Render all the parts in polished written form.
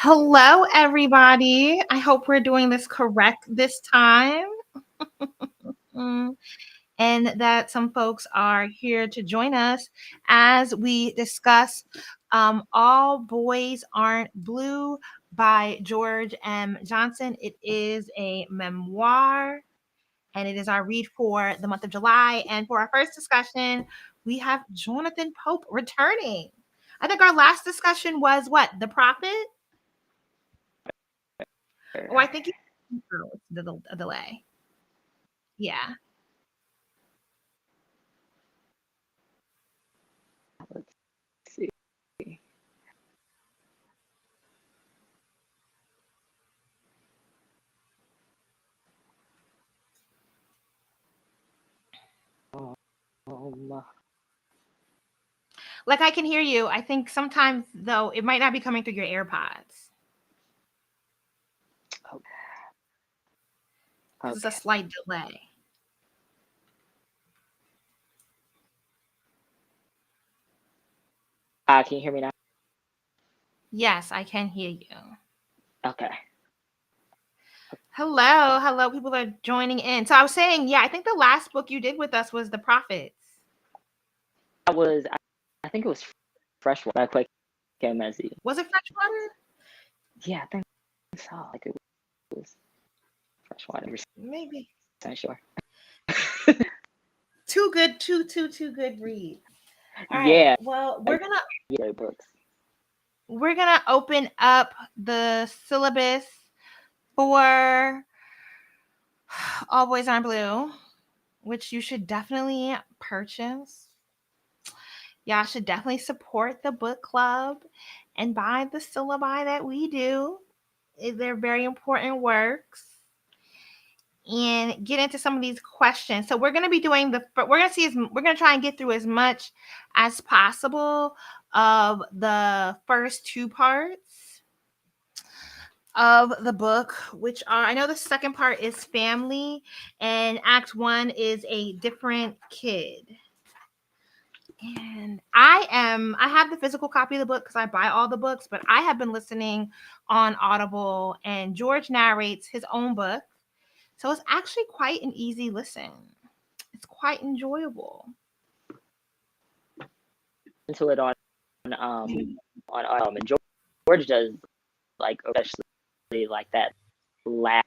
Hello, everybody. I hope we're doing this correct this time. Mm, And that some folks are here to join us as we discuss All Boys Aren't Blue by George M. Johnson. It is a memoir and it is our read for the month of July. And for our first discussion, we have Jonathan Pope returning. I think our last discussion was what? The Prophet? Oh, I think the delay. Yeah. Let's see. Um, Like I can hear you. I think sometimes though it might not be coming through your AirPods because it's a okay. slight delay. Can you hear me now? Yes, I can hear you. Okay. Hello, hello. People are joining in. So I was saying, yeah, I think the last book you did with us was The Prophets. That was, I think it was Freshwater. That quick came as the, Was it Freshwater? yeah, I think so. Like it was Freshwater. Maybe. I'm sure. Too good, too good read. All right. Yeah, Well, yeah, books. we're gonna open up the syllabus for All Boys Aren't Blue, which you should definitely purchase. Y'all should definitely support the book club and buy the syllabi that we do. They're very important works. And get into some of these questions. So we're going to be doing we're going to try and get through as much as possible of the first two parts of the book, which are, I know the second part is family and act 1 is a different kid. And I have the physical copy of the book because I buy all the books, but I have been listening on Audible, and George narrates his own book. So it's actually quite an easy listen. It's quite enjoyable. Into it and George does like especially like that last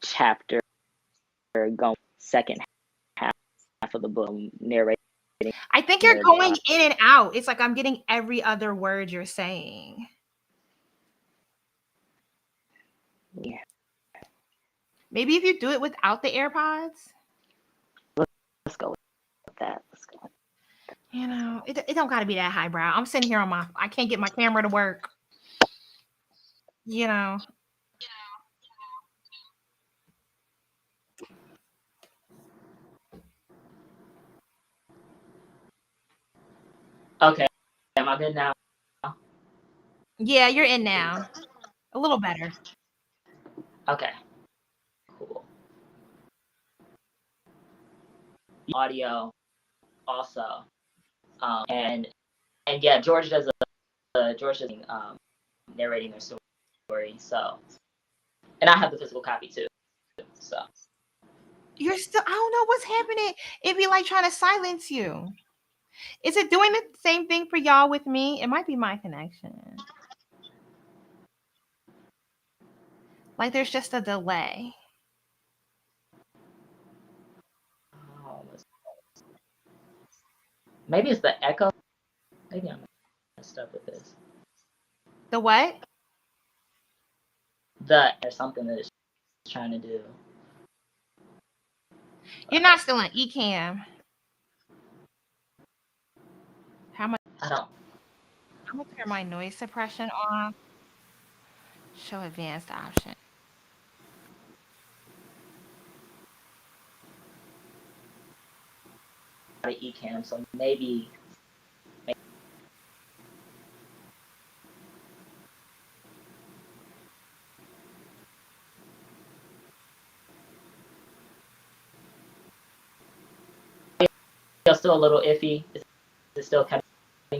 chapter going second half of the book narrating I think you're going in and out. It's like I'm getting every other word you're saying. Yeah. Maybe if you do it without the AirPods. Let's go with that. Let's go. You know, it don't got to be that highbrow. I'm sitting here I can't get my camera to work. You know, Okay. Am I good now? yeah, you're in now. A little better. Okay. Cool. Audio also. And yeah, George does narrating their story. So, and I have the physical copy too. So You're still, I don't know what's happening. It'd be like trying to silence you. Is it doing the same thing for y'all with me? It might be my connection. Like there's just a delay. maybe it's the echo. Maybe I'm messed up with this. The what? There's something that it's trying to do. You're not still on Ecamm. How much? I don't. I'm gonna turn my noise suppression off. Show advanced option. Ecamm, so maybe it's still a little iffy. Is it still kind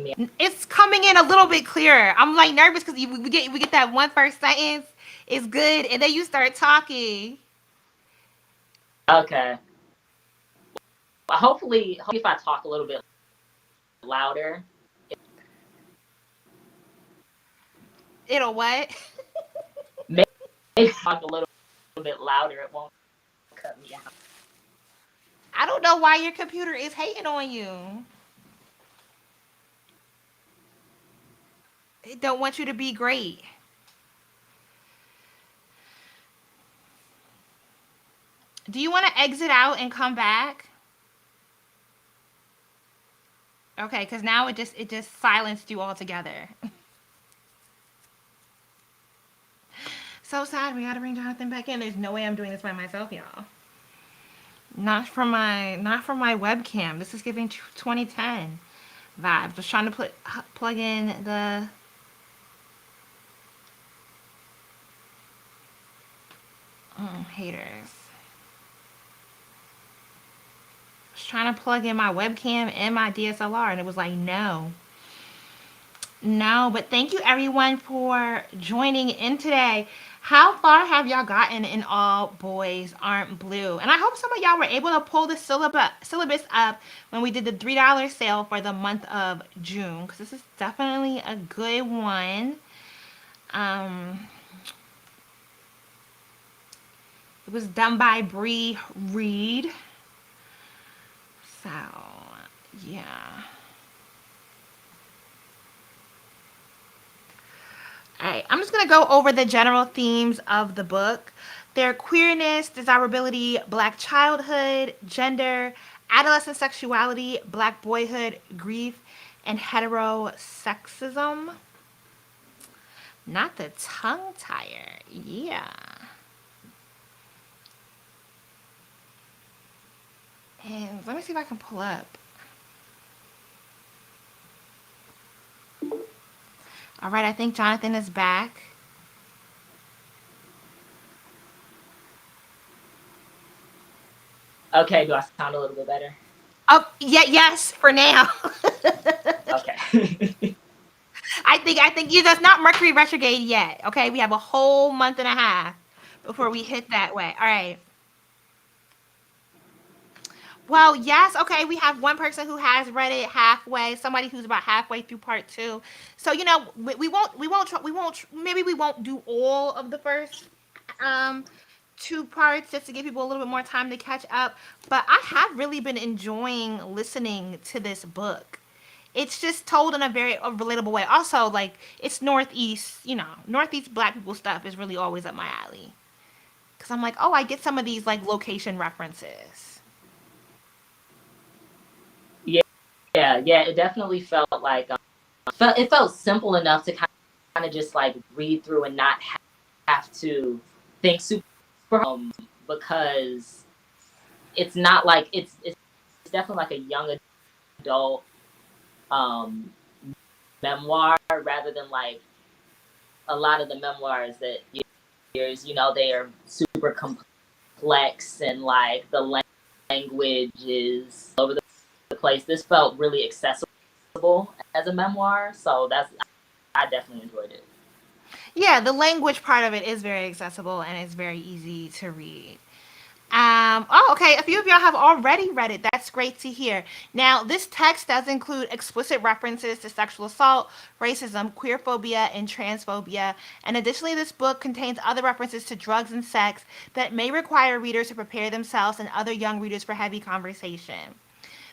me? It's coming in a little bit clearer. I'm like nervous because we get that one first sentence is good, and then you start talking. Okay. Well, hopefully, if I talk a little bit louder, It'll what? maybe if I talk a little bit louder, it won't cut me out. I don't know why your computer is hating on you. It don't want you to be great. Do you want to exit out and come back? Okay, because now it just silenced you altogether. So sad. We got to bring Jonathan back in. There's no way I'm doing this by myself, y'all. Not from my webcam. This is giving 2010 vibes. Just trying to plug in the haters. Was trying to plug in my webcam and my DSLR, and it was like no. No, but thank you everyone for joining in today. How far have y'all gotten in All Boys Aren't Blue? And I hope some of y'all were able to pull the syllabus up when we did the $3 sale for the month of June, because this is definitely a good one. Um, it was done by Bree Reed. So, yeah. All right, I'm just going to go over the general themes of the book. They're queerness, desirability, black childhood, gender, adolescent sexuality, black boyhood, grief, and heterosexism. Not the tongue tire. Yeah. And let me see if I can pull up. All right, I think Jonathan is back. Okay, do I sound a little bit better? Oh, yeah, yes, for now. Okay. I think you that's not Mercury retrograde yet. Okay, we have a whole month and a half before we hit that way. All right. Well, yes. Okay, we have one person who has read it halfway. Somebody who's about halfway through part two. So maybe we won't do all of the first um two parts just to give people a little bit more time to catch up. But I have really been enjoying listening to this book. It's just told in a very relatable way. Also, like it's Northeast, Northeast Black people stuff is really always up my alley. Cause I'm like, oh, I get some of these like location references. Yeah. It definitely felt like it felt simple enough to kind of just like read through and not have to think super because it's not like it's definitely like a young adult um memoir rather than like a lot of the memoirs that years they are super complex and like the language is all over the place. This felt really accessible as a memoir, so I definitely enjoyed it. Yeah, the language part of it is very accessible and it's very easy to read. Okay. A few of y'all have already read it. That's great to hear. Now, this text does include explicit references to sexual assault, racism, queerphobia, and transphobia. And additionally, this book contains other references to drugs and sex that may require readers to prepare themselves and other young readers for heavy conversation.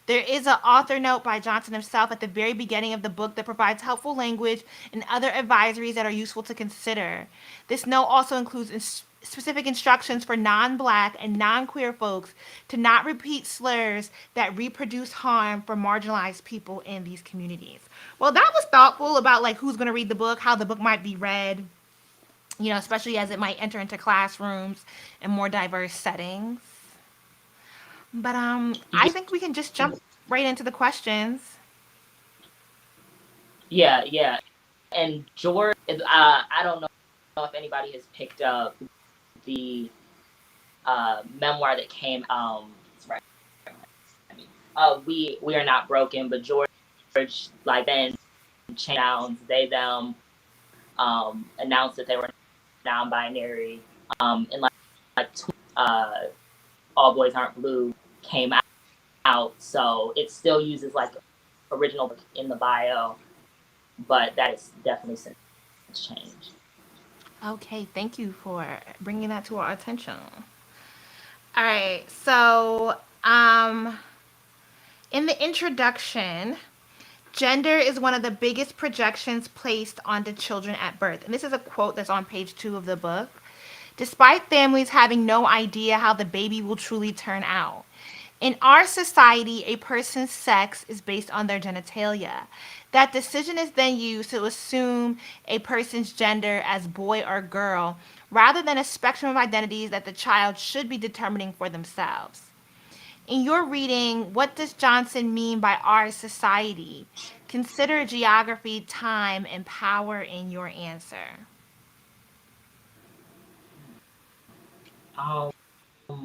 There is an author note by Johnson himself at the very beginning of the book that provides helpful language and other advisories that are useful to consider. This note also includes specific instructions for non black and non queer folks to not repeat slurs that reproduce harm for marginalized people in these communities. Well, that was thoughtful about like who's going to read the book, how the book might be read, especially as it might enter into classrooms and more diverse settings. But I think we can just jump right into the questions. Yeah. And George, I don't know if anybody has picked up the memoir that came. Right. We are not broken, but George like then changed pronouns, they, them, announced that they were non-binary, and like All Boys Aren't Blue came out, so it still uses like original in the bio, but that is definitely since changed. Okay, thank you for bringing that to our attention. All right, so in the introduction, gender is one of the biggest projections placed onto children at birth. And this is a quote that's on page 2 of the book. Despite families having no idea how the baby will truly turn out, in our society, a person's sex is based on their genitalia. That decision is then used to assume a person's gender as boy or girl, rather than a spectrum of identities that the child should be determining for themselves. In your reading, what does Johnson mean by our society? Consider geography, time, and power in your answer.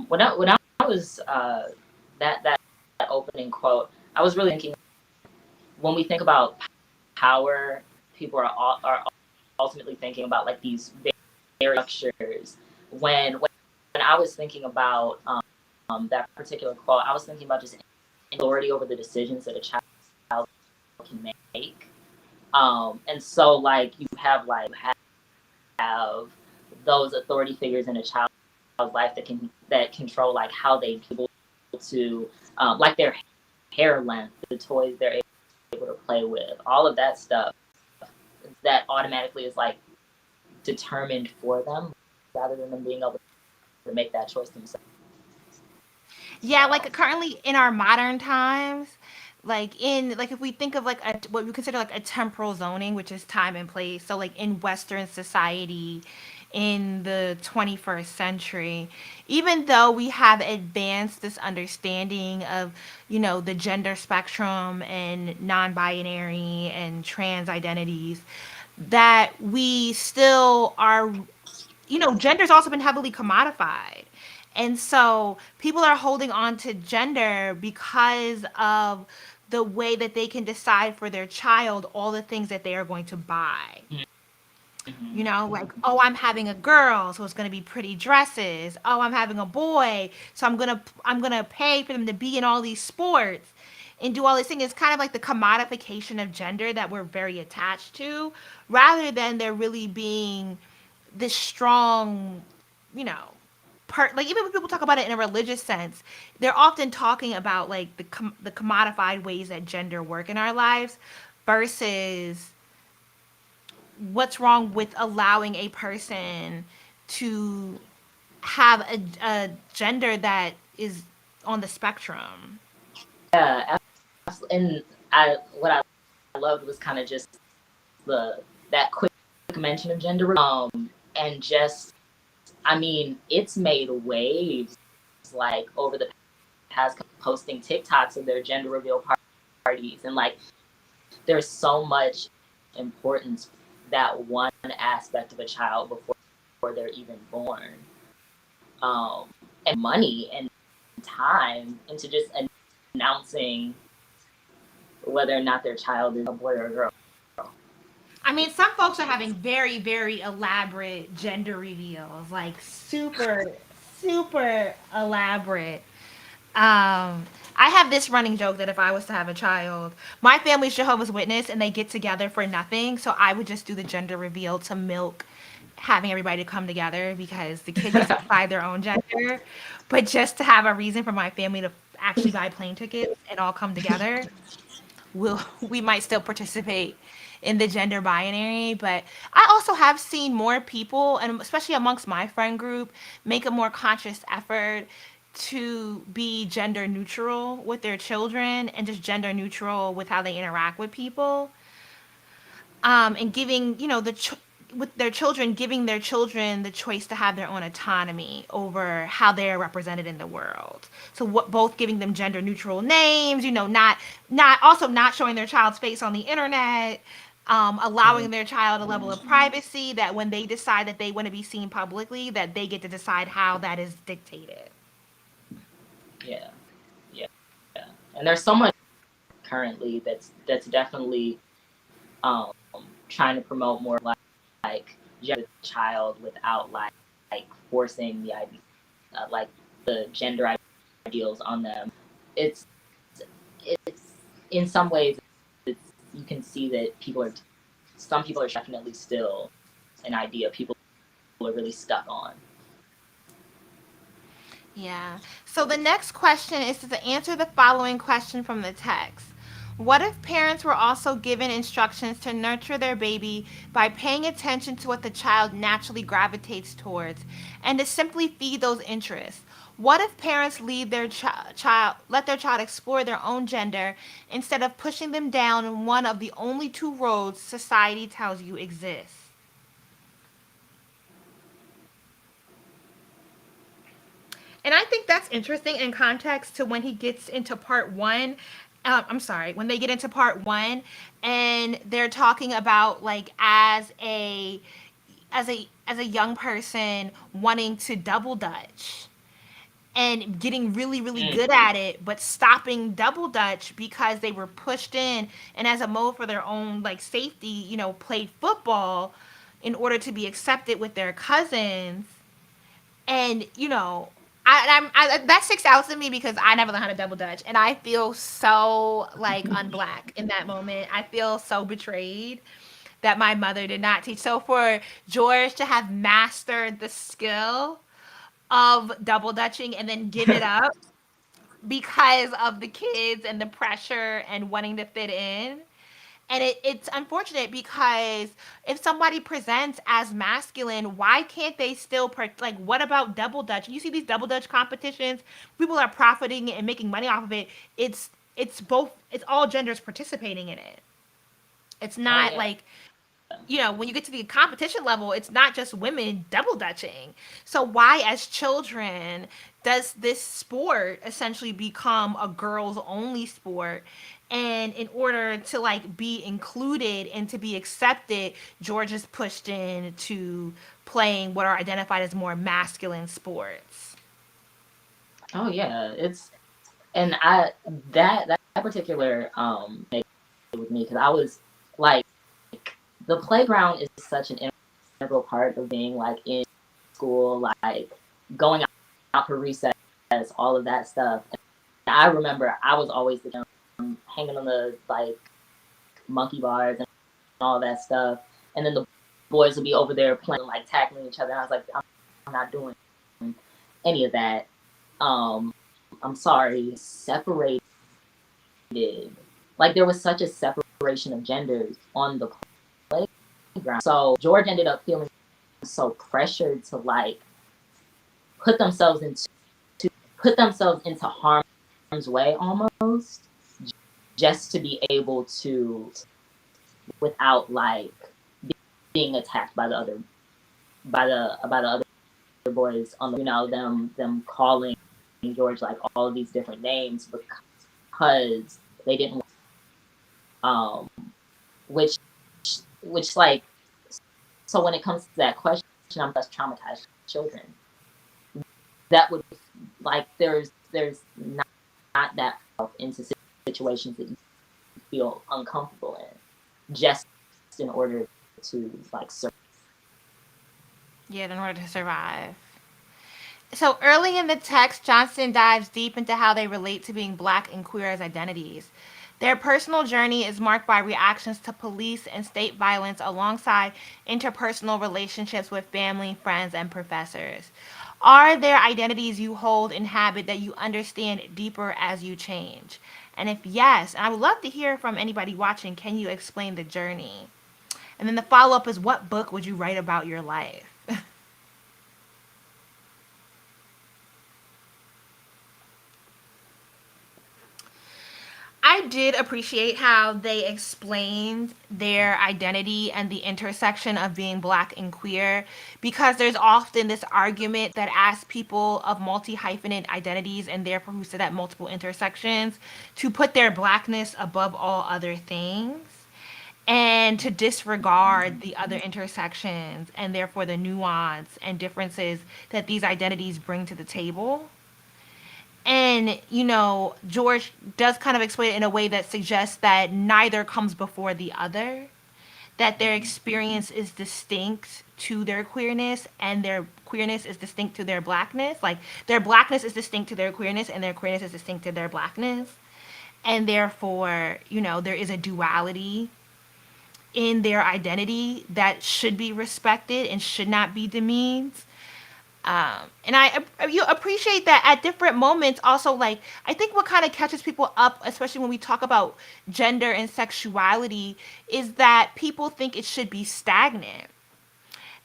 When I was that opening quote, I was really thinking when we think about power, people are ultimately thinking about like these very structures. When I was thinking about that particular quote, I was thinking about just authority over the decisions that a child can make. And so like you have those authority figures in a child's life that control like how they be able to like their hair length, the toys they're able to play with, all of that stuff that automatically is like determined for them rather than them being able to make that choice themselves. Yeah, like currently in our modern times, like if we think of like what we consider like a temporal zoning, which is time and place. So like in Western society in the 21st century, even though we have advanced this understanding of, the gender spectrum and non-binary and trans identities, that we still are, gender's also been heavily commodified. And so people are holding on to gender because of the way that they can decide for their child all the things that they are going to buy. Like, oh, I'm having a girl, so it's going to be pretty dresses. Oh, I'm having a boy, so I'm going to pay for them to be in all these sports and do all these things. It's kind of like the commodification of gender that we're very attached to, rather than there really being this strong, you know, like even when people talk about it in a religious sense, they're often talking about like the commodified ways that gender work in our lives versus what's wrong with allowing a person to have a gender that is on the spectrum. Yeah, and what I loved was kind of just the that quick mention of gender, and just I mean it's made waves like over the past posting TikToks of their gender reveal parties, and like there's so much importance that one aspect of a child before they're even born, and money and time into just announcing whether or not their child is a boy or a girl. I mean, some folks are having very, very elaborate gender reveals, like super, super elaborate. I have this running joke that if I was to have a child, my family's Jehovah's Witness and they get together for nothing. So I would just do the gender reveal to milk having everybody to come together because the kid gets to decide their own gender. But just to have a reason for my family to actually buy plane tickets and all come together, we might still participate in the gender binary. But I also have seen more people, and especially amongst my friend group, make a more conscious effort to be gender neutral with their children and just gender neutral with how they interact with people, and giving with their children, giving their children the choice to have their own autonomy over how they're represented in the world. So what, both giving them gender neutral names, not showing their child's face on the internet, allowing their child a level of privacy that when they decide that they want to be seen publicly, that they get to decide how that is dictated. Yeah, yeah, yeah. And there's so much currently that's definitely trying to promote more like gender the child without like forcing the idea like the gender ideals on them. It's it's in some ways it's you can see that some people are definitely still an idea people are really stuck on. Yeah. So the next question is to answer the following question from the text. What if parents were also given instructions to nurture their baby by paying attention to what the child naturally gravitates towards and to simply feed those interests? What if parents leave their let their child explore their own gender instead of pushing them down one of the only two roads society tells you exist? And I think that's interesting in context to when he gets into part one. I'm sorry, when they get into part one, and they're talking about like as a young person wanting to double dutch and getting really really Mm. good at it, but stopping double dutch because they were pushed in and as a mode for their own like safety, played football in order to be accepted with their cousins. And that sticks out to me because I never learned how to double dutch, and I feel so like unblack in that moment. I feel so betrayed that my mother did not teach. So for George to have mastered the skill of double dutching and then give it up because of the kids and the pressure and wanting to fit in, and it's unfortunate because if somebody presents as masculine, why can't they still like? What about double dutch? You see these double dutch competitions, people are profiting and making money off of it. It's both. It's all genders participating in it. It's Oh not yeah. like, when you get to the competition level, it's not just women double dutching. So why, as children, does this sport essentially become a girls only sport? And in order to like be included and to be accepted, George is pushed into playing what are identified as more masculine sports. Oh yeah. It's and I that particular with me because I was like the playground is such an integral part of being like in school, like going out for recess, all of that stuff. And I remember I was always the hanging on the like monkey bars and all that stuff, and then the boys would be over there playing like tackling each other. And I was like, I'm not doing any of that. I'm sorry, separated. Like there was such a separation of genders on the playground. So George ended up feeling so pressured to like put themselves into put themselves into harm's way almost just to be able to without like being attacked by the other by the other boys on the them calling George like all of these different names because they didn't which like so when it comes to that question I'm less traumatized children that would like there's not that into situations that you feel uncomfortable in just in order to like survive. Yeah, in order to survive. So early in the text, Johnston dives deep into how they relate to being black and queer as identities. Their personal journey is marked by reactions to police and state violence alongside interpersonal relationships with family, friends, and professors. Are there identities you hold in habit that you understand deeper as you change? And if yes, and I would love to hear from anybody watching, can you explain the journey? And then the follow up is, what book would you write about your life? I did appreciate how they explained their identity and the intersection of being black and queer, because there's often this argument that asks people of multi hyphenate identities and therefore who sit at multiple intersections to put their blackness above all other things and to disregard the other intersections and therefore the nuance and differences that these identities bring to the table. And, George does kind of explain it in a way that suggests that neither comes before the other, that their experience is distinct to their queerness and their queerness is distinct to their blackness. Like their blackness is distinct to their queerness and their queerness is distinct to their blackness. And therefore, there is a duality in their identity that should be respected and should not be demeaned. And you appreciate that at different moments. Also, like I think what kind of catches people up, especially when we talk about gender and sexuality, is that people think it should be stagnant.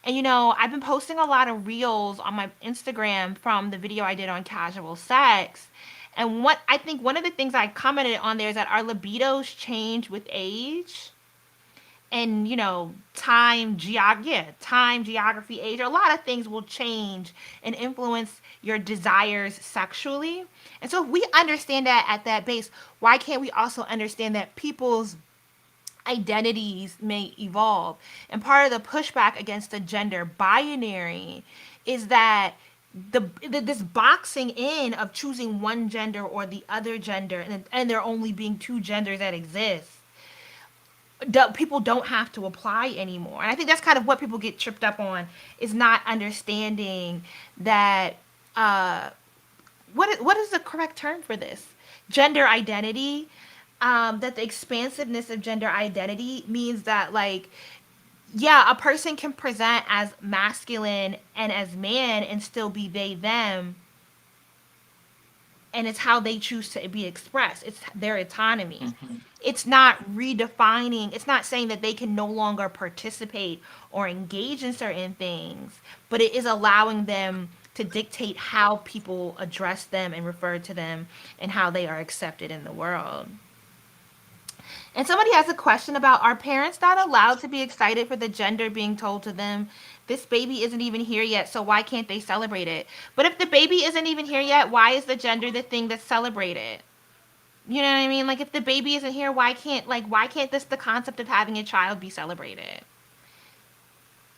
And I've been posting a lot of reels on my Instagram from the video I did on casual sex. And what I think one of the things I commented on there is that our libidos change with age and time, geography, age, a lot of things will change and influence your desires sexually. And so if we understand that at that base, why can't we also understand that people's identities may evolve? And part of the pushback against the gender binary is that this boxing in of choosing one gender or the other gender, and there only being two genders that exist, people don't have to apply anymore. And I think that's kind of what people get tripped up on, is not understanding that what is the correct term for this? Gender identity. That the expansiveness of gender identity means that, like, yeah, a person can present as masculine and as man and still be they them, and it's how they choose to be expressed. It's their autonomy. Mm-hmm. It's not redefining, it's not saying that they can no longer participate or engage in certain things, but it is allowing them to dictate how people address them and refer to them and how they are accepted in the world. And somebody has a question about, are parents not allowed to be excited for the gender being told to them? This baby isn't even here yet, so why can't they celebrate it? But if the baby isn't even here yet, why is the gender the thing that's celebrated? You know what I mean? Like if the baby isn't here, why can't this the concept of having a child be celebrated?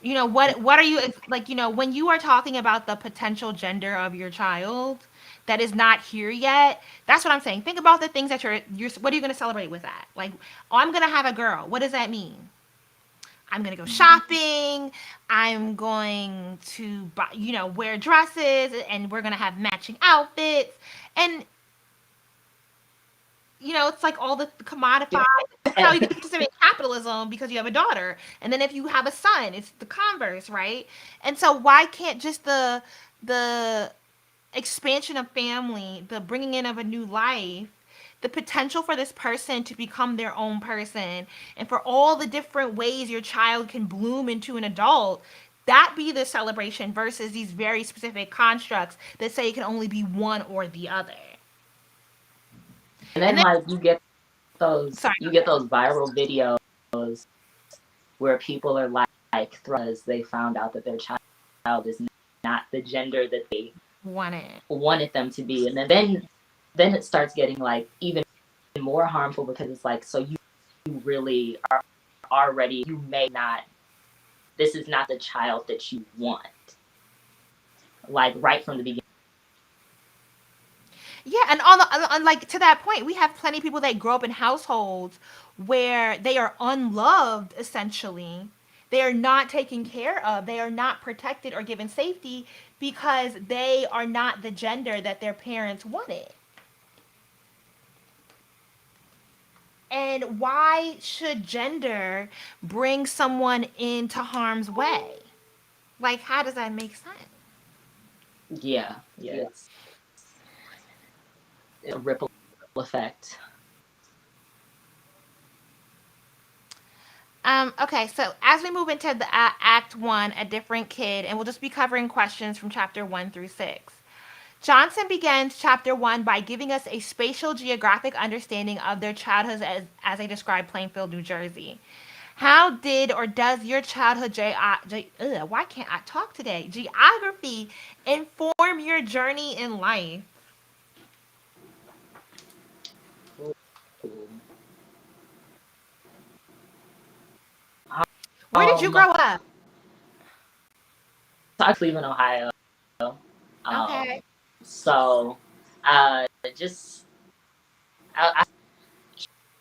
What are you like, when you are talking about the potential gender of your child that is not here yet, that's what I'm saying. Think about the things that you're what are you going to celebrate with that? Like, oh, I'm going to have a girl. What does that mean? I'm going to go shopping. I'm going to buy, wear dresses, and we're going to have matching outfits. And it's like all the commodified. It's how you get to participate in capitalism because you have a daughter, and then if you have a son, it's the converse, right? And so why can't just the expansion of family, the bringing in of a new life, the potential for this person to become their own person, and for all the different ways your child can bloom into an adult, that be the celebration versus these very specific constructs that say it can only be one or the other. And And then then, like sorry, you get those viral videos where people are like thrilled they found out that their child is not the gender that they want it. wanted them to be, and then it starts getting like even more harmful because it's like, so you really are already, you may not, this is not the child that you want, like right from the beginning. Yeah, and like to that point, we have plenty of people that grow up in households where they are unloved essentially. They are not taken care of. They are not protected or given safety because they are not the gender that their parents wanted. And why should gender bring someone into harm's way? Like, how does that make sense? Yeah, it's a ripple effect. Okay, so as we move into the Act 1, A Different Kid, and we'll just be covering questions from chapter 1 through 6. Johnson begins chapter 1 by giving us a spatial geographic understanding of their childhoods as they describe Plainfield, New Jersey. How did or does your childhood why can't I talk today? Geography inform your journey in life? Where did you Um, grow up? so I live in Ohio. Okay. So Just I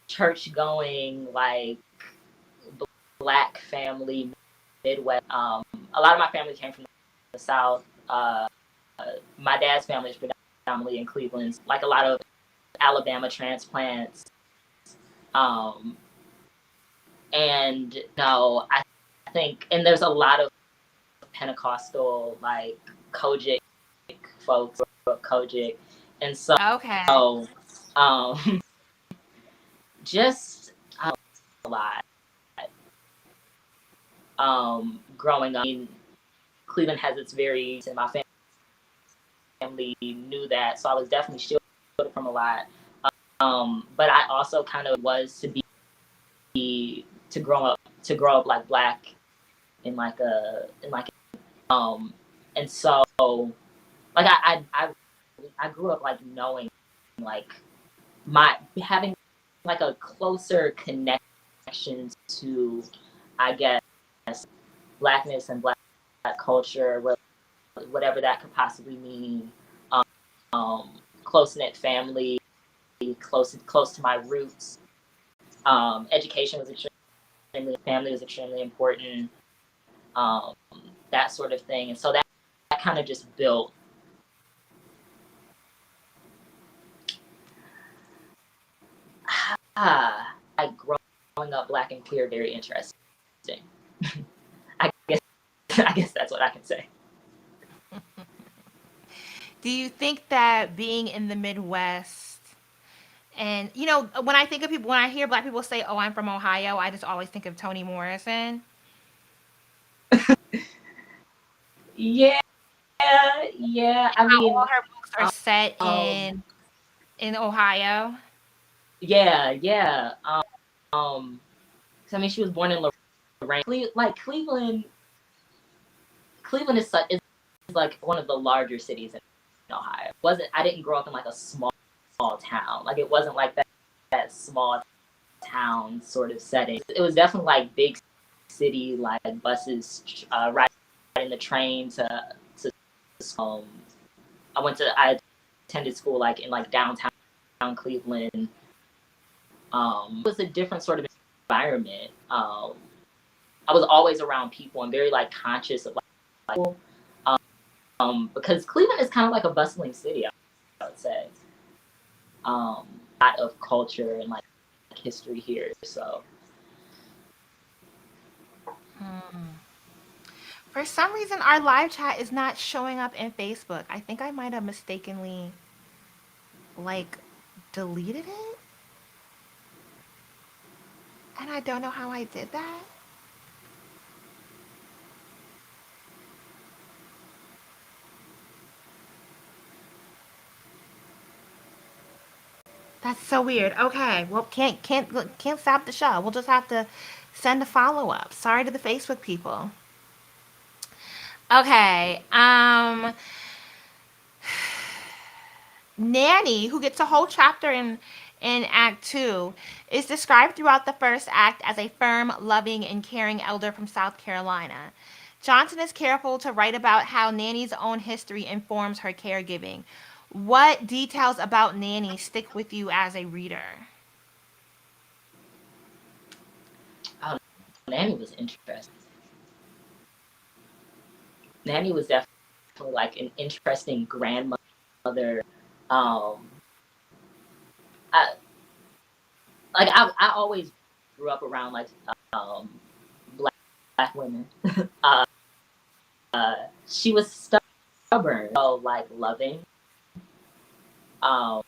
church going, like black family, Midwest. A lot of my family came from the South. My dad's family is predominantly in Cleveland, like a lot of Alabama transplants. Um, and no, I think, and there's a lot of Pentecostal, like Kojic folks, Kojic, and so Okay. um, just a lot. Growing up, I mean, Cleveland has its very, and my family knew that, so I was definitely shielded from a lot. But I also kind of was to grow up like black in like um, and so like I grew up like knowing like my having like a closer connection to, I guess, blackness and black culture, whatever that could possibly mean. Um, close knit family, close to my roots. Education was extremely, family was extremely important. Um, that sort of thing, and so that kind of just built. Like growing up black and queer, very interesting. I guess I guess that's what I can say. Do you think that being in the Midwest, and when I think of people, when I hear black people say, "Oh, I'm from Ohio," I just always think of Toni Morrison. Yeah, yeah. I How all mean, her books are set um, in Ohio. yeah, yeah. I mean, she was born in Lorraine. Like Cleveland is like one of the larger cities in Ohio. It wasn't I didn't grow up in like a small town. Like it wasn't like that small town sort of setting. It was definitely like big city, like buses, riding the train to um. I attended school like in like downtown Cleveland. It was a different sort of environment. I was always around people and very like conscious of like people. Because Cleveland is kind of like a bustling city, I would say. A lot of culture and like history here. So Hmm. For some reason, our live chat is not showing up in Facebook. I think I might have mistakenly like deleted it, and I don't know how I did that. That's so weird. Okay, well, can't stop the show. We'll just have to send a follow up. Sorry to the Facebook people. Okay, Nanny, who gets a whole chapter in Act Two, is described throughout the first act as a firm, loving, and caring elder from South Carolina. Johnson is careful to write about how Nanny's own history informs her caregiving. What details about Nanny stick with you as a reader? oh, Nanny was interesting. Nanny was definitely like an interesting grandmother. Um, I I always grew up around like black, black women. uh, she was stubborn, so like loving. Um,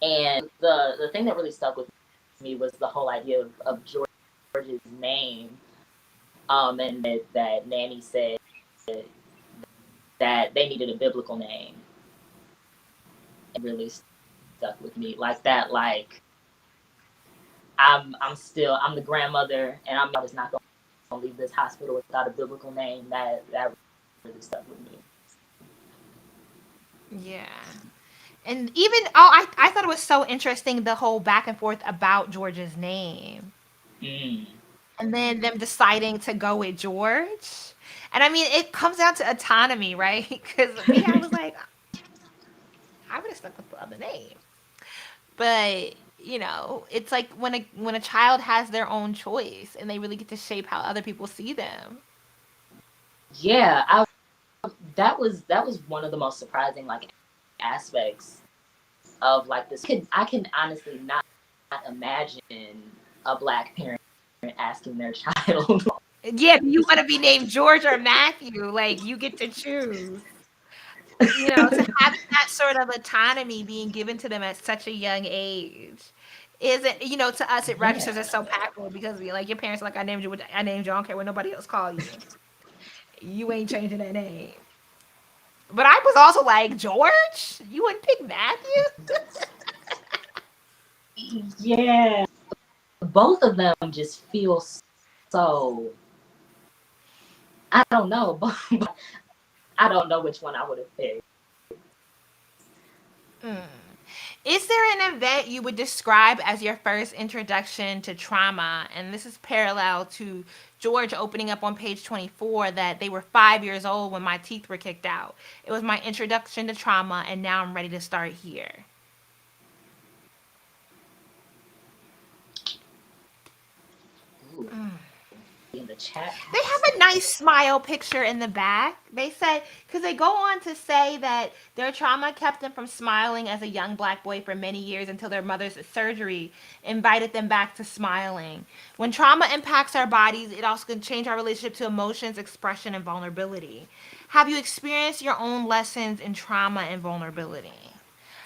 and the thing that really stuck with me was the whole idea of George's name. And that Nanny said that they needed a biblical name. It really stuck with me like that. Like I'm the grandmother, and I'm just not gonna leave this hospital without a biblical name. That really stuck with me. Yeah. And even I thought it was so interesting the whole back and forth about George's name. Mm. And then them deciding to go with George. And I mean, it comes down to autonomy, right? Because me, I was like, I would have stuck with the other name. But it's like when a child has their own choice and they really get to shape how other people see them. Yeah, that was one of the most surprising like aspects of like this. I can honestly not imagine a black parent asking their child. Yeah, do you want to be named George or Matthew? Like you get to choose. To have that sort of autonomy being given to them at such a young age isn't, to us it registers Yeah. as so impactful because we like your parents are like I named you, I don't care what nobody else call you. You ain't changing that name. But I was also like, George? You wouldn't pick Matthew? Yeah. Both of them just feel so, I don't know, but I don't know which one I would have picked. Mm. Is there an event you would describe as your first introduction to trauma? And this is parallel to George opening up on page 24 that they were 5 years old when my teeth were kicked out. It was my introduction to trauma, and now I'm ready to start here. Ooh, in the chat They has have a nice smile picture in the back. They say, because they go on to say that their trauma kept them from smiling as a young black boy for many years until their mother's surgery invited them back to smiling. When trauma impacts our bodies, it also can change our relationship to emotions, expression, and vulnerability. Have you experienced your own lessons in trauma and vulnerability?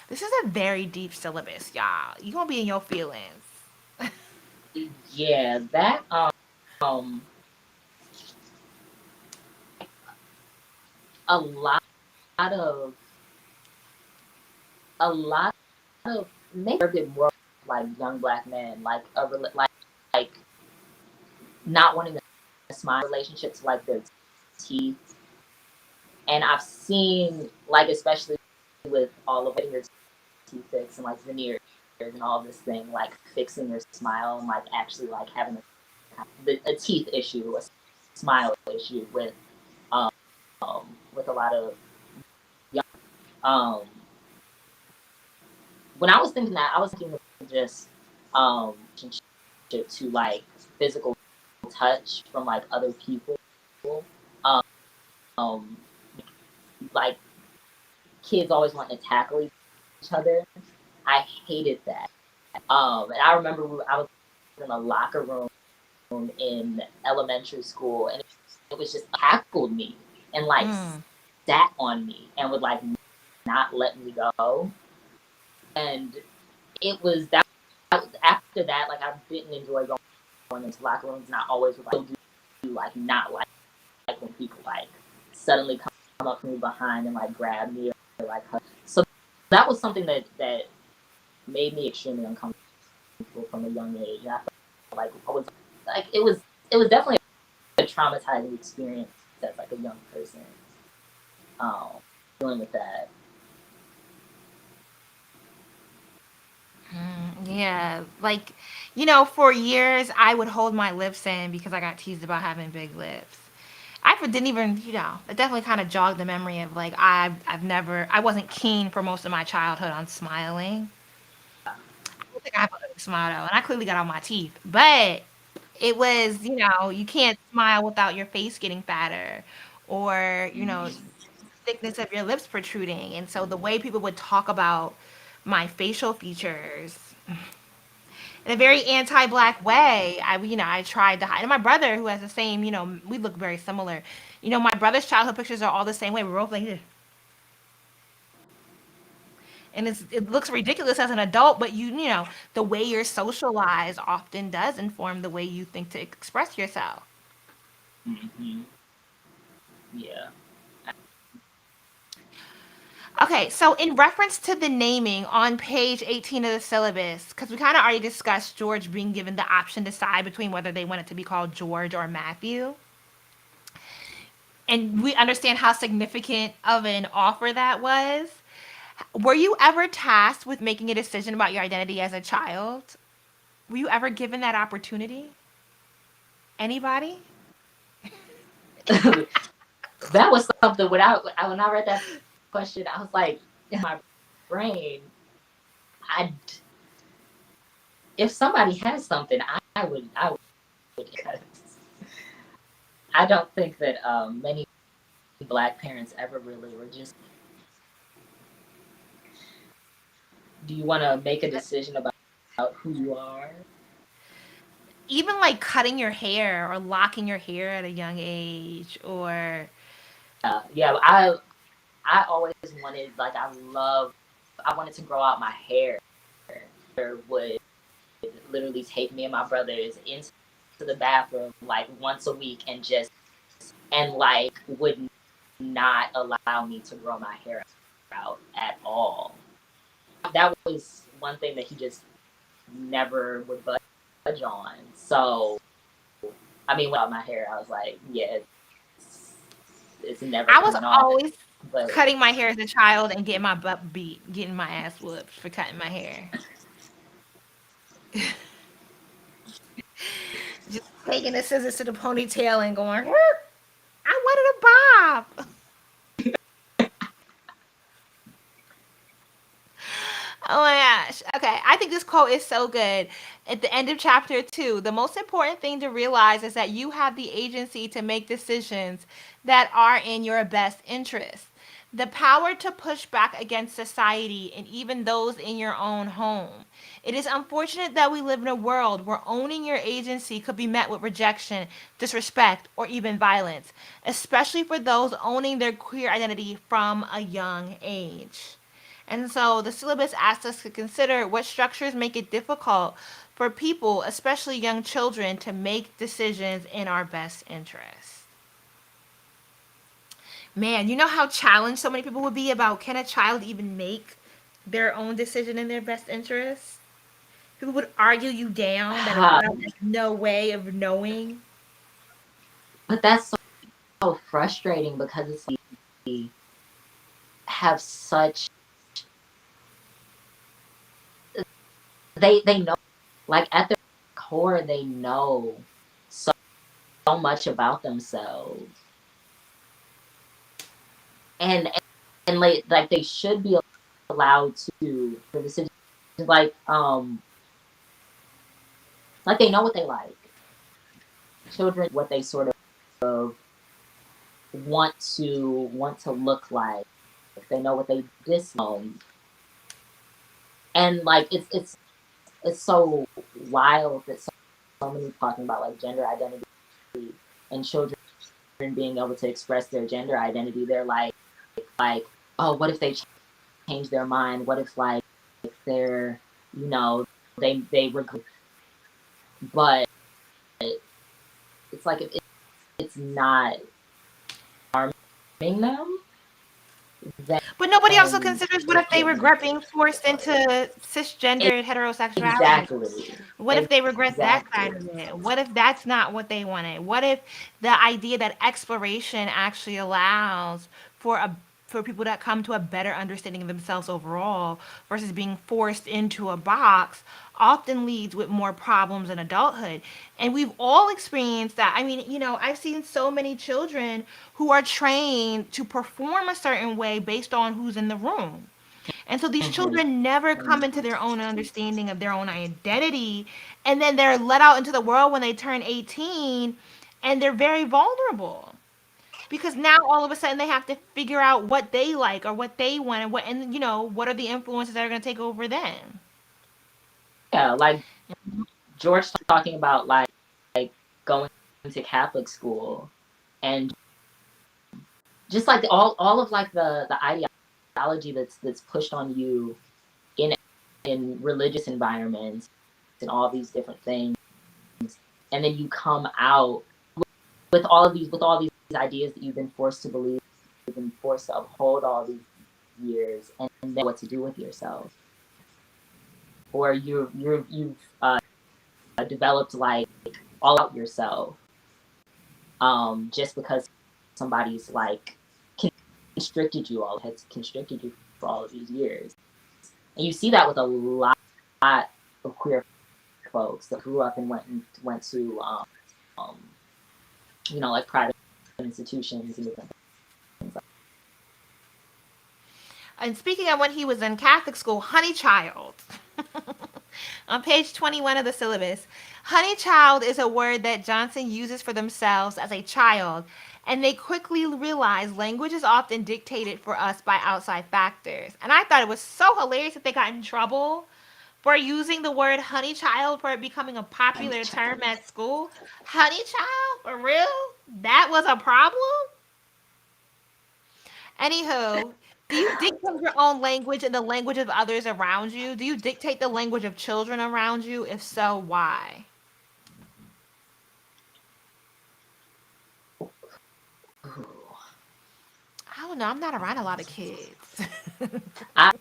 This is a very deep syllabus, y'all. You're going to be in your feelings. yeah, that um a lot of a lot of maybe a bit more like young black men, like like not wanting to smile relationship to like their teeth. And I've seen like especially with all of getting your teeth fixed and like veneers and all this thing, like fixing your smile and like actually like having a teeth issue, a smile issue um with a lot of young when I was thinking that I was thinking of just to like physical touch from like other people. Um like kids always wanting to tackle each other. I hated that. And I remember I was in a locker room in elementary school, and it was just tackled me and like Mm. sat on me and would like not let me go. And it was that after that, like I didn't enjoy going into locker rooms, and I always would like do like not like when people like suddenly come up from me behind and like grab me or like hug. So that was something that made me extremely uncomfortable from a young age. And I felt like I was like it was definitely a traumatizing experience as like a young person um, dealing with that. Yeah, like, for years I would hold my lips in because I got teased about having big lips. Didn't even, it definitely kind of jogged the memory of like I wasn't keen for most of my childhood on smiling. I don't think I have a ugly smile though, and I clearly got all my teeth, but it was, you can't smile without your face getting fatter, or thickness of your lips protruding, and so the way people would talk about my facial features in a very anti-black way. I tried to hide. And my brother, who has the same, we look very similar. My brother's childhood pictures are all the same way. We're both like, "Ugh." And it looks ridiculous as an adult, but the way you're socialized often does inform the way you think to express yourself. Mm-hmm. Yeah. Okay, so in reference to the naming on page 18 of the syllabus, because we kind of already discussed George being given the option to decide between whether they want it to be called George or Matthew. And we understand how significant of an offer that was. Were you ever tasked with making a decision about your identity as a child? Were you ever given that opportunity? Anybody? that was something when I read that question, I was like, in my brain, I if somebody has something, I would because I don't think that many Black parents ever really were just. Do you want to make a decision about who you are? Even like cutting your hair or locking your hair at a young age, or Yeah. I always wanted, like, I wanted to grow out my hair. Would literally take me and my brothers into the bathroom like once a week and just and like would not allow me to grow my hair out at all. That was one thing that he just never would budge on. So I mean, without my hair, I was like, yeah, it's never I was coming off. always But cutting my hair as a child and getting my butt beat, getting my ass whooped for cutting my hair. Just taking the scissors to the ponytail and going, I wanted a bob. Oh my gosh. Okay. I think this quote is so good. At the end of chapter 2, the most important thing to realize is that you have the agency to make decisions that are in your best interest. The power to push back against society and even those in your own home. It is unfortunate that we live in a world where owning your agency could be met with rejection, disrespect, or even violence, especially for those owning their queer identity from a young age. And so the syllabus asks us to consider what structures make it difficult for people, especially young children, to make decisions in our best interest. Man, you know how challenged so many people would be about can a child even make their own decision in their best interest? People would argue you down that a child has no way of knowing. but that's so frustrating because it's like we have such they know, like, at their core they know so, so much about themselves, and like they should be allowed to for decisions, like like they know what they like. Children what they sort of want to look like. They know what they dislike, and like it's so wild that so many talking about like gender identity and children being able to express their gender identity. They're like, oh, what if they change their mind? What if like they're, you know, they regret? But it's like it's not harming them, But nobody also then considers what it if they shouldn't. regret being forced into cisgendered heterosexuality? Exactly. What if they regret that side Exactly. of it? What if that's not what they wanted? What if the idea that exploration actually allows for a for people that come to a better understanding of themselves overall versus being forced into a box often leads with more problems in adulthood. And we've all experienced that. I mean, I've seen so many children who are trained to perform a certain way based on who's in the room. And so these Hmm. children never come into their own understanding of their own identity. And then they're let out into the world when they turn 18 and they're very vulnerable. Because now all of a sudden they have to figure out what they like or what they want and what are the influences that are going to take over them. Yeah, like George talking about like going to Catholic school and just like all of like the ideology that's pushed on you in religious environments and all these different things, and then you come out with all these ideas that you've been forced to believe and forced to uphold all these years, and then what to do with yourself, or you've developed like all out yourself, just because somebody's like constricted you all has constricted you for all of these years. And you see that with a lot of queer folks that grew up and went to like private institutions and different things. And speaking of when he was in Catholic school, honey child. On page 21 of the syllabus, honey child is a word that Johnson uses for themselves as a child, and they quickly realize language is often dictated for us by outside factors. And I thought it was so hilarious that they got in trouble for using the word honey child for it becoming a popular term at school. Honey child? For real? That was a problem? Anywho, do you dictate your own language and the language of others around you? Do you dictate the language of children around you? If so, why? I don't know. I'm not around a lot of kids. I,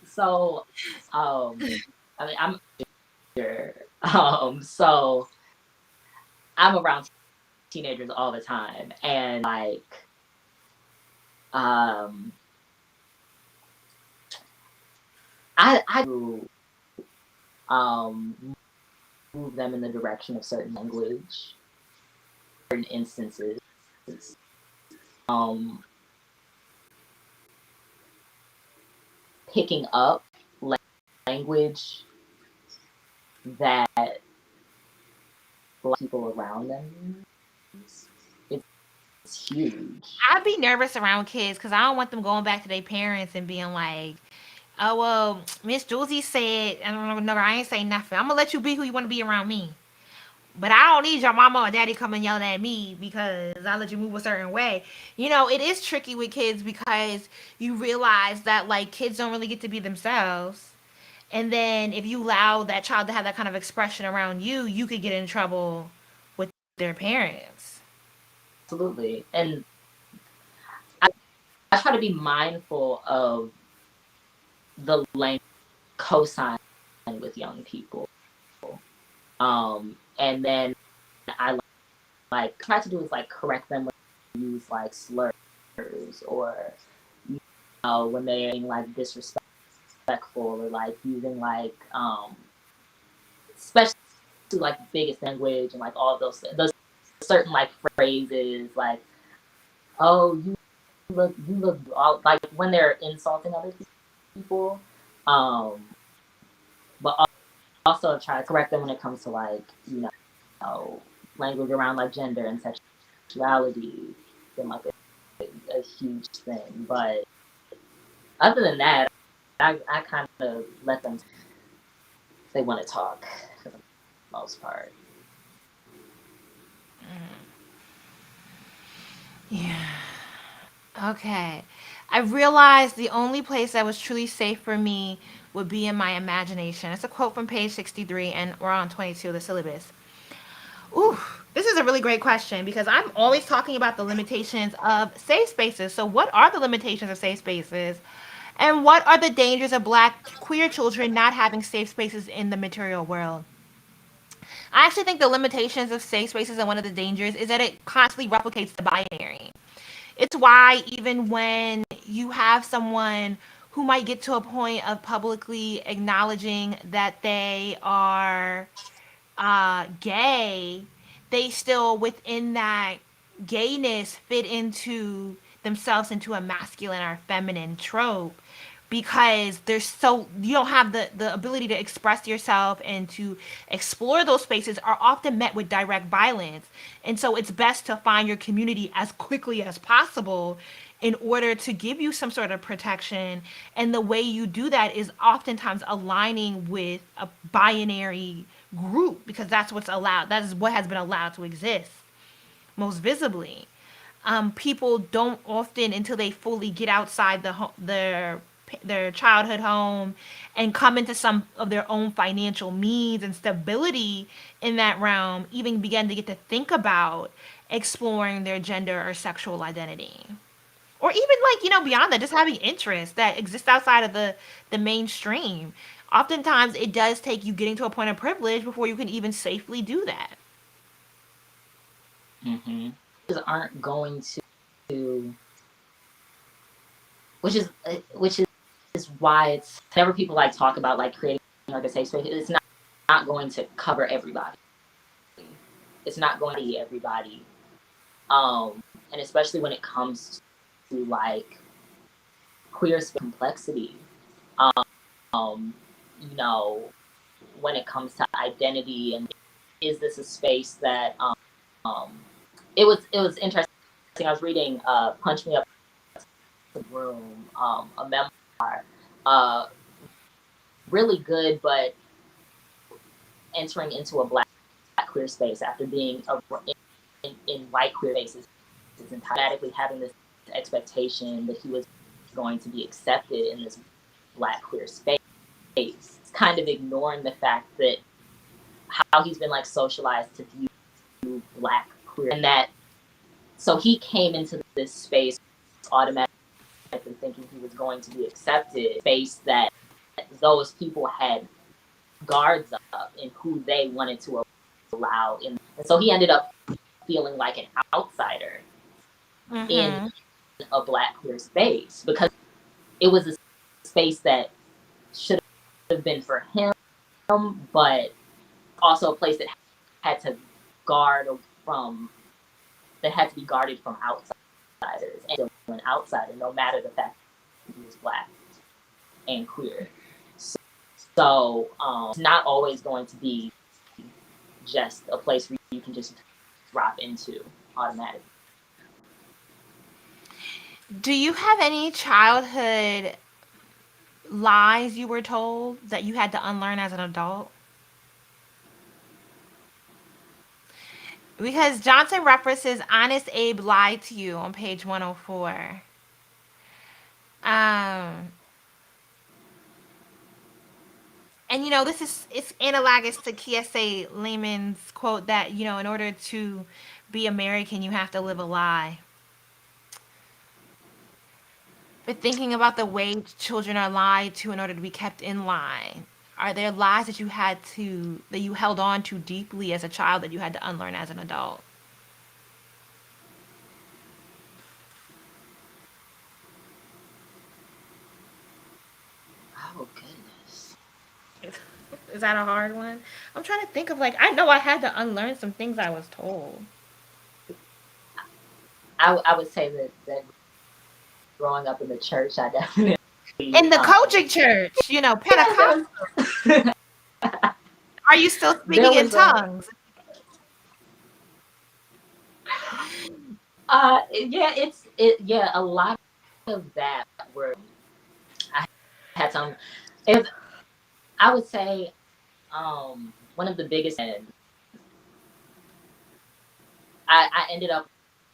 so, I mean, I'm sure. So I'm around teenagers all the time, and like, um, I do, um, move them in the direction of certain language, certain instances. Um, Picking up language that people around them use, it's huge. I'd be nervous around kids because I don't want them going back to their parents and being like, "Oh well, Miss Jouelzy said, I don't know, I ain't say nothing. I'm gonna let you be who you want to be around me." But I don't need your mama or daddy coming yelling at me because I let you move a certain way. You know, it is tricky with kids because you realize that like kids don't really get to be themselves. And then if you allow that child to have that kind of expression around you, you could get in trouble with their parents. Absolutely. And I try to be mindful of the language cosign with young people. And then I like try to do is like correct them when they use like slurs, or when they're being like disrespectful, or like using like especially like biggest language and like all those certain like phrases like, oh, you look all, like when they're insulting other people. um but also try to correct them when it comes to like, language around like gender and sexuality, been like a huge thing. But other than that, I kind of let them, if they want to talk, for the most part. Yeah. Okay. I realized the only place that was truly safe for me would be in my imagination. It's a quote from page 63, and we're on 22 of the syllabus. Ooh, this is a really great question because I'm always talking about the limitations of safe spaces. So, what are the limitations of safe spaces? And what are the dangers of black queer children not having safe spaces in the material world? I actually think the limitations of safe spaces and one of the dangers is that it constantly replicates the binary. It's why even when you have someone who might get to a point of publicly acknowledging that they are gay, they still within that gayness fit into themselves into a masculine or feminine trope because there's so you don't have the ability to express yourself and to explore those spaces are often met with direct violence, and so it's best to find your community as quickly as possible in order to give you some sort of protection. And the way you do that is oftentimes aligning with a binary group because that's what's allowed, that is what has been allowed to exist most visibly. People don't often until they fully get outside their childhood home and come into some of their own financial means and stability in that realm even begin to get to think about exploring their gender or sexual identity, or even like beyond that, just having interests that exist outside of the mainstream. Oftentimes it does take you getting to a point of privilege before you can even safely do that. Mm-hmm. Aren't going to, which is why it's whenever people like talk about like creating like a safe space, it's not going to cover everybody. It's not going to be everybody. And especially when it comes to like queer complexity. Um, you know, when it comes to identity, and is this a space that it was interesting. I was reading Punch Me Up the Room, a memoir, uh, really good, but entering into a black queer space after being in white queer spaces, is automatically having this expectation that he was going to be accepted in this black queer space. It's kind of ignoring the fact that how he's been like socialized to view black queer, and that so he came into this space automatically thinking he was going to be accepted, space that those people had guards up in who they wanted to allow in, and so he ended up feeling like an outsider in Mm-hmm. a black queer space because it was a space that should have been for him, but also a place that had to guard from that had to be guarded from outsiders, and an outsider, no matter the fact that he was black and queer. So it's not always going to be just a place where you can just drop into automatically. Do you have any childhood lies you were told that you had to unlearn as an adult? Because Johnson references Honest Abe lied to you on page 104. Um, and this is it's analogous to Kiese Lehman's quote that in order to be American, you have to live a lie. But thinking about the way children are lied to in order to be kept in line, are there lies that you held on to deeply as a child that you had to unlearn as an adult? Oh goodness. Is that a hard one? I'm trying to think of like I know I had to unlearn some things I was told. I would say that growing up in the church, I definitely In the Kojic church, yeah, Pentecostal. Are you still there speaking in was a tongues? yeah, yeah, a lot of that were I had some if I would say one of the biggest, and I ended up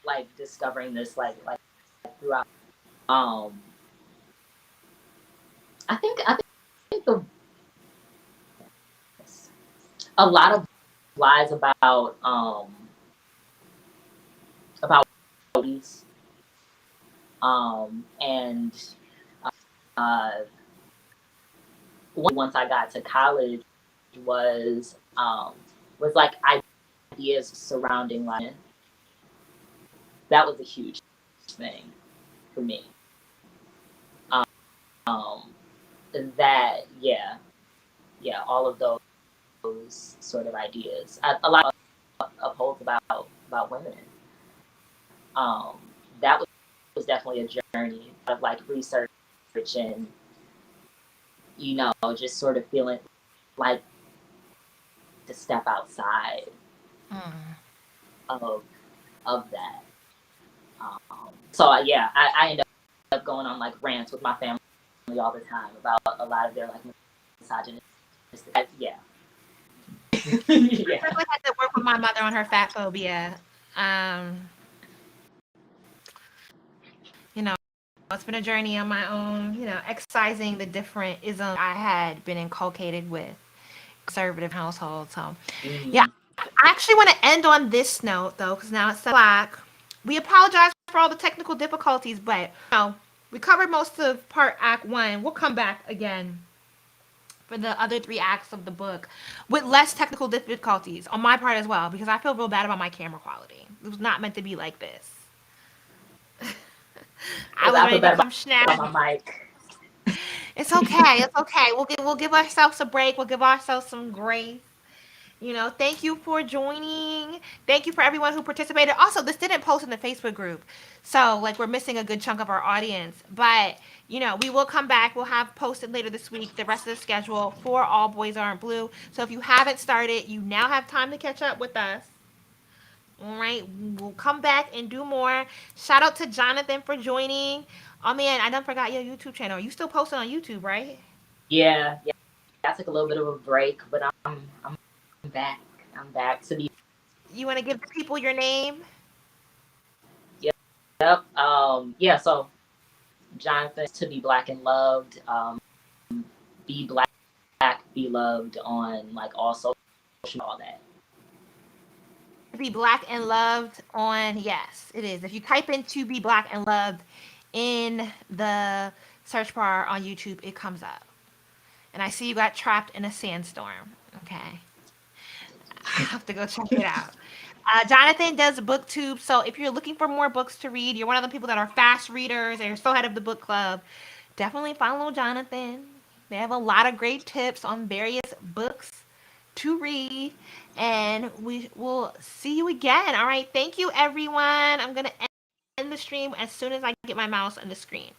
like discovering this like throughout um I think the a lot of lies about movies, and uh once I got to college was was like ideas surrounding like that was a huge thing for me. Um, that yeah, all of those sort of ideas. A lot of upholds about women. Um, that was definitely a journey of like research and just sort of feeling like to step outside Mm. of of that. So yeah, I end up going on like rants with my family all the time about a lot of their like misogynistic. Yeah, I yeah. definitely had to work with my mother on her fat phobia. Um, you know, it's been a journey on my own, exercising the different isms I had been inculcated with conservative household. So, yeah, Mm-hmm. I actually want to end on this note though, because now it's 7 o'clock. We apologize for all the technical difficulties, but we covered most of part Act One. We'll come back again for the other 3 acts of the book with less technical difficulties on my part as well, because I feel real bad about my camera quality. It was not meant to be like this. I was I feel ready to better come snap. about my mic. It's okay. It's okay. We'll give ourselves a break. We'll give ourselves some grace. Thank you for joining. Thank you for everyone who participated. Also, this didn't post in the Facebook group. So, like, we're missing a good chunk of our audience. But, we will come back. We'll have posted later this week the rest of the schedule for All Boys Aren't Blue. So, if you haven't started, you now have time to catch up with us. All right. We'll come back and do more. Shout out to Jonathan for joining. Oh, man, I done forgot your YouTube channel. You still posting on YouTube, right? Yeah. I took a little bit of a break, but I'm back. I'm back to be. You want to give the people your name? Yep. Yeah. So Jonathan to be black and loved. Be black, be loved on like all social, all that. Be Black and Loved on, yes, it is. If you type in To Be Black and Loved in the search bar on YouTube, it comes up. And I see you got trapped in a sandstorm. Okay. I have to go check it out. Jonathan does booktube, so if you're looking for more books to read, you're one of the people that are fast readers and you're still head of the book club, definitely follow Jonathan. They have a lot of great tips on various books to read, and we will see you again. All right, thank you, everyone. I'm gonna end the stream as soon as I get my mouse on the screen.